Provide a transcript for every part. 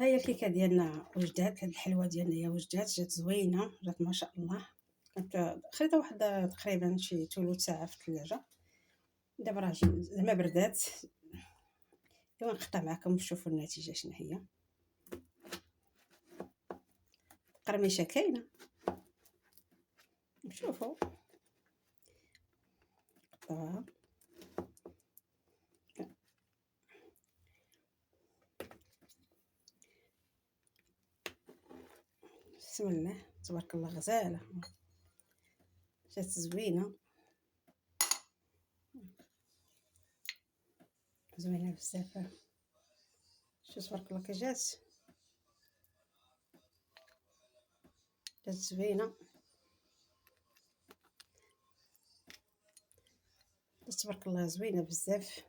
ها هي الكيكه ديالنا وجدات. هاد الحلوه ديالنا هي وجدات، جات زوينه، جات ما شاء الله. كنت خليتها واحد تقريبا شي ثلث ساعه في الثلاجه. دابا راه زعما بردات. ايوا نقطع معكم نشوفوا النتيجه شنو هي. قرميشه كاينه، نشوفوا. قطعوها. بسم الله تبارك الله، غزاله، جات زوينه زوينه بزاف. شوف تبارك الله كي جات زوينه، تبارك الله زوينه بزاف.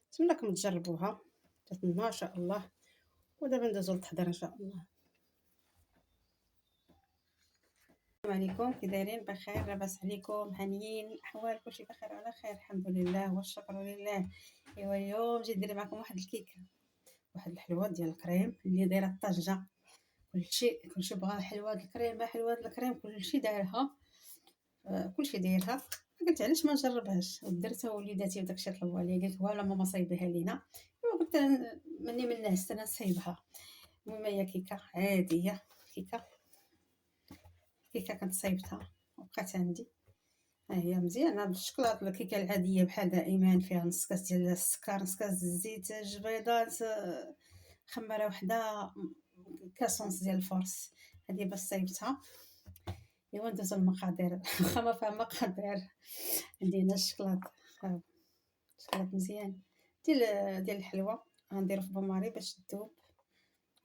نتمنىكم تجربوها، جات ما شاء الله. ودابا ندوزو للتحضير ان شاء الله. السلام عليكم، كي دايرين؟ بخير؟ لاباس عليكم؟ هانيين؟ الاحوال كلشي بخير على خير؟ الحمد لله والشكر لله. ايوا اليوم جيت ندير معكم واحد الكيكه، واحد الحلوه ديال الكريم اللي دايره الطنجه. كلشي بغى حلوه الكريم، حلوه الكريم، كلشي دايرها. كلشي دايرها. قلت علاش ما نجربهاش، ودرتها وليداتي وداكشي طلبوا عليا، قلت فوالا ماما صايبيها لينا. ايوا قلت مني من الناس انا صايبها. المهم هي كيكه عاديه، كيكه كنت صايبتها وبقات عندي. ها هي مزيانه بالشكلاط. الكيكه العاديه بحال دائما فيها نص كاس ديال السكر، نص كاس الزيت، جوج بيضات، خماره وحده، كاس ونص ديال الفرص. هذه باش صايبتها. ايوا ندوزو المقادير. واخا ما فيها مقادير. عندي هنا الشكلاط، شكلاط مزيان ديال الحلوه. غنديرو في بوماري باش تذوب.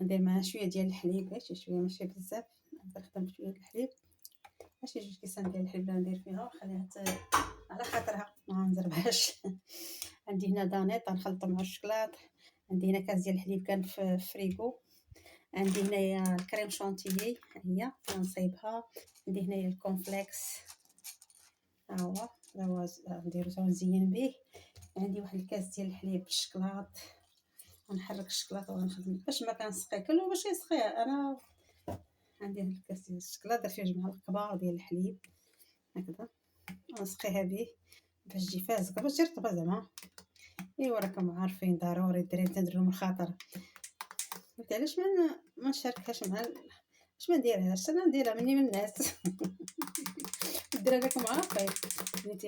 ندير معها شويه ديال الحليب، غير شي شويه ماشي بزاف. نخدم بشويه د الحليب، ماشي جوج كيسان ديال الحليب اللي ندير فيها، خليها على خاطرها ما نزربهاش. عندي هنا دانيط غنخلطو مع الشكلاط. عندي هنا كاس ديال الحليب كان في الفريغو. عندي هنايا الكريم شونتيي، هي غنصايبها. عندي هنايا الكونفليكس، ها هو نديرو نزين به. عندي واحد الكاس ديال الحليب بالشكلاط. غنحرك الشكلاط وغنخدم باش ما كنسقي كله باش يسقي. انا عندي هاد الكاس ديال الشكلاط درت فيه جوج معالق كبار ديال الحليب هكذا، ونسقيها به باش تجي فازكه، باش تجي رطبه زعما. ايوا راكم عارفين ضروري الدراري تنديروا من الخاطر. قلت علاش ما نشاركهاش مع اش ما نديرهاش، انا نديرها مني من الناس. الدراري راكم عارفين،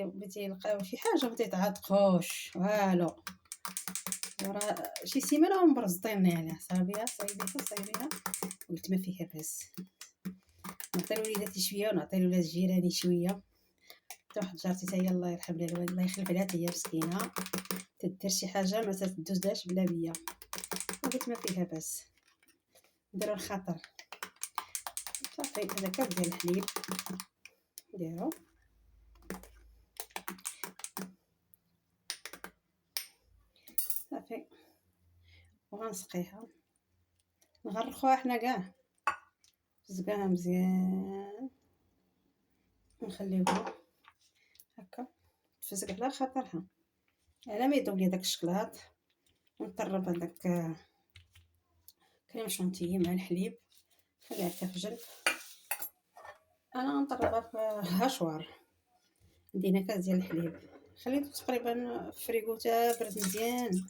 بغيتي يلقاو شي حاجه ما تيتعاتقوش والو. ورا شي سيمانه ومبرزطين عليها. صايبيها قلت ما فيها باس. نعطي لوليداتي شويه ونعطي لولاد جيراني شويه. واحد جارتي حتى هي الله يرحم لها الوالد، الله يخلف عليها، حتى هي مسكينه تدير شي حاجه ما تدوزهاش بلا بيا. قلت ما فيها باس، نديرو الخاطر. صافي هذا كاس ديال الحليب نديرو. صافي وغنسقيها، نغرقوها حنا كاع، نسقاها مزيان، نخليوها هكا تفزق على خاطرها على ما يذوب لي داك الشكلاط. ونطرب هذاك كريم شونتيي مع الحليب، خليها حتى في جنب. انا نطربها في هشوار. عندي كاس ديال الحليب خليته تقريبا في الفريغو تا برد مزيان.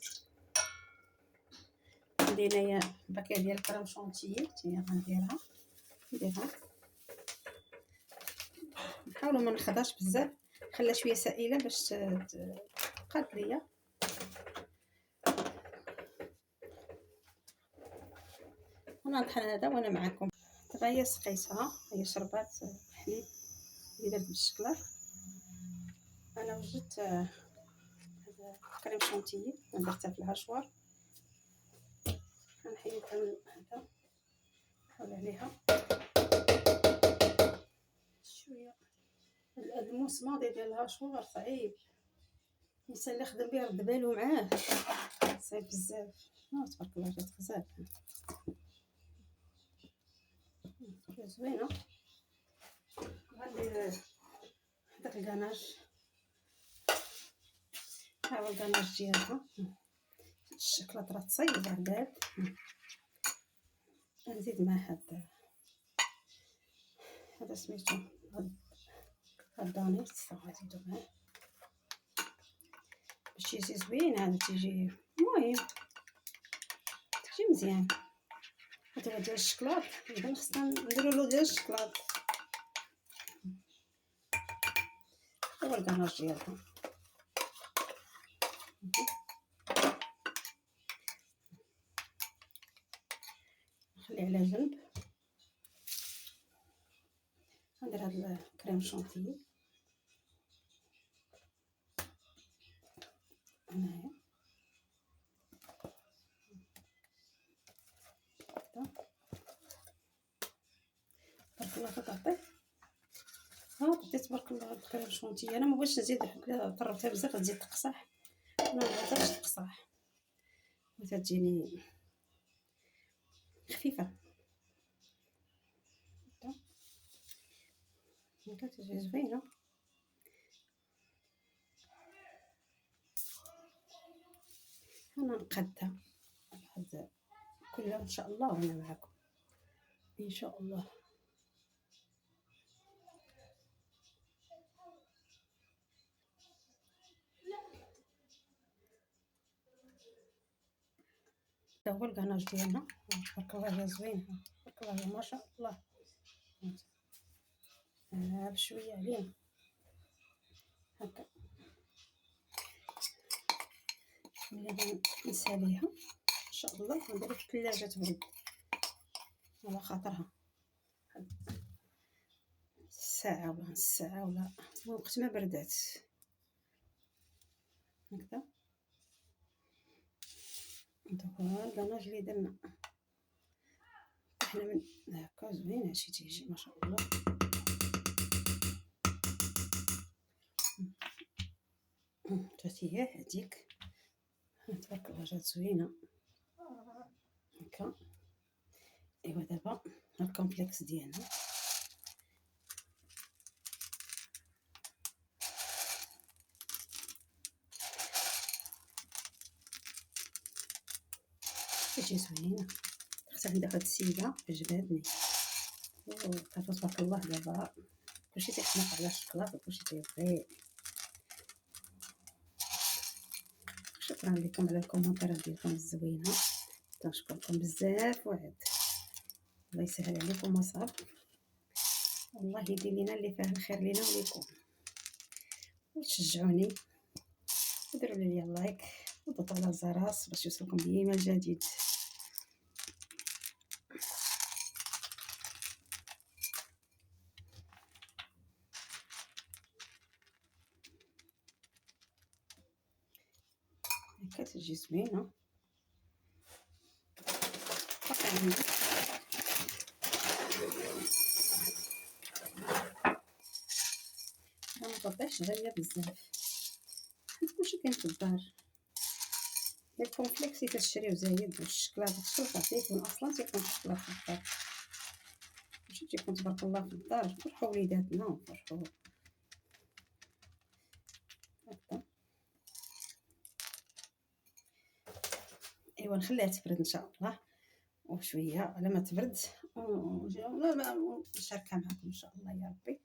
عندي هنايا باكيه ديال الكريم شونتيي حتى هي غنديرها. نحاولوا ما نخداش بزاف، خليها شويه سائله باش تقاد ليا. انا نطحن هذا وانا معكم. دابا هي سقيتها، هي شربات الحليب اللي درت بالشكلاط. انا وجدت هذا كريم شونتيي درتها في الهشوار. غنحيدها هكا، نحاول عليها شويه. هاد المسماضي ديال الهشوار صعيب، الانسان اللي خدم به رد بالو معاه، صعيب بزاف. تبارك الله جات غزال زوينه. غندير داك الكناج، ها هو الكناج ديالها. الشكلاط راه تصايب على الباب. نزيد مع هذا سميتو الدانيت نزيدو معاه باش يجي زوين. هذا تيجي المهم تيجي مزيان. هذا ديال الشكلاط اذا خصنا نديرو له ديال الشكلاط. هو الكناج ديالها نخليه على جنب. ندير هاد الكريم شونتيي هنايا تبارك الله كتعطيه. بديت تبارك الله هاد الكريم شونتيي. انا ما بغيتش نزيد طربتها بزاف تزيد تقصح. انا ما بغيتهاش تقصح وتجيني خفيفه كتجي زوينه. انا نقادها هاد كلها ان شاء الله وانا معكم ان شاء الله. هذا هو الكناج ديالنا تبارك الله. يا زوين تبارك الله ما شاء الله. بشويه عليه هكا ملي نساليها ان شاء الله نديرها في الثلاجه تبرد على خاطرها ساعه ولا نص ساعه ولا وقت ما بردات هكذا. هو الكناج اللي درنا احنا من هكا زوين. هادشي تيجي ما شاء الله. هي هذيك تبارك الله جات زوينه هكا. ايوا دابا الكومبلكس ديالنا تجي زوينه. اختي عندها هاد السيده عجباتني تبارك الله. دابا كلشي تيحماق على الشكلاط وكلشي تيبغي. شكرا لكم على الكومنتات ديالكم الزوينه. كنشكركم بزاف وعد. الله يسهل عليكم وصاب. والله يدير لينا اللي فيه الخير لينا وليكم وتشجعوني وديروا لي لايك وضغطوا على الجرس باش يوصلكم ديما الجديد. هكا تجي زوينه. انا ما طبعش غاليه بزاف كلشي كاين في الدار. الكونفليكس كتشريو زايد والشكلاط الشوكه تيكون اصلا تيكون الشكلاط في الدار. كلشي تيكون تبارك الله في الدار. فرحوا وليداتنا وفرحوا هكا. ايوا نخليها تبرد ان شاء الله وشويه على ما تبرد ونجي نشاركها معكم ان شاء الله يا ربي.